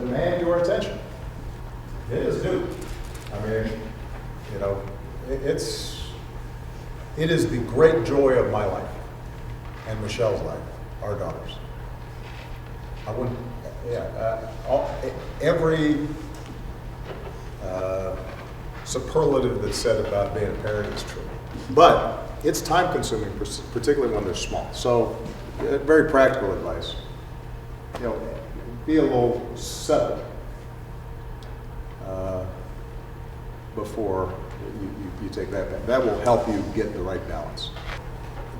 demand your attention. It is due. I mean, you know, it is the great joy of my life and Michelle's life, our daughters. I wouldn't, every superlative that's said about being a parent is true. But it's time consuming, particularly when they're small. So, very practical advice. You know, be a little settled before you take that back. That will help you get the right balance.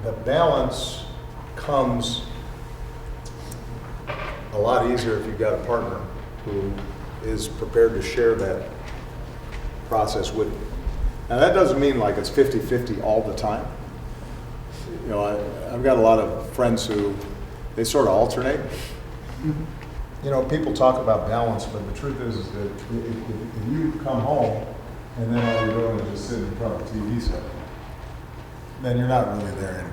The balance comes a lot easier if you've got a partner who is prepared to share that process with you. Now that doesn't mean like it's 50-50 all the time. You know, I've got a lot of friends who, they sort of alternate. You know, people talk about balance, but the truth is that if you come home and then all you're doing is just sitting in front of the TV set, then you're not really there anyway.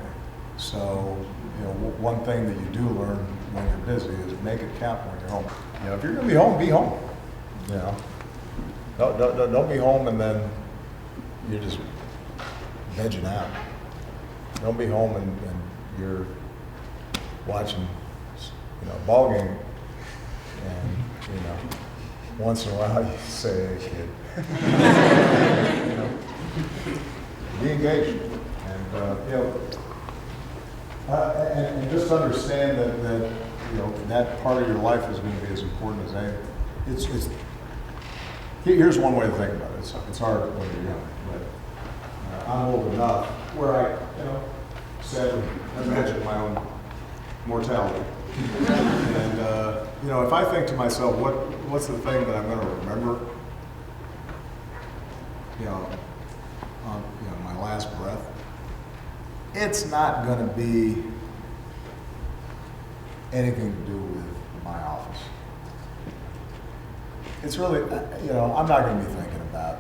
So, you know, one thing that you do learn when you're busy is make it count when you're home. You know, if you're going to be home, be home. You know, don't be home and then you're just vegging out. Don't be home and you're watching, you know, a ball game, and you know, once in a while you say, "Hey, kid," you know, be engaged, and you know, and just understand that you know that part of your life is going to be as important as anything. Here's one way to think about it. It's hard when you're young, but I'm old enough where I, you know, sadly imagine my own mortality. And you know, if I think to myself, what's the thing that I'm going to remember, you know, on my last breath, it's not going to be anything to do with my office. It's really, you know, I'm not going to be thinking about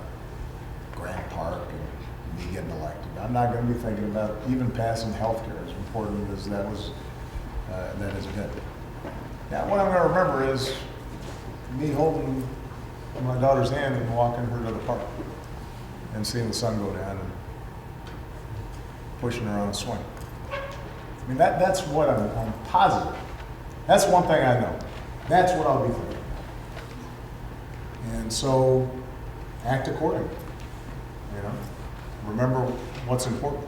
Grant Park and me getting elected. I'm not going to be thinking about even passing health care, as important as that has been. Now, what I'm going to remember is me holding my daughter's hand and walking her to the park and seeing the sun go down and pushing her on a swing. I mean, that's what I'm positive. That's one thing I know. That's what I'll be thinking. And so, act accordingly. You know, remember what's important.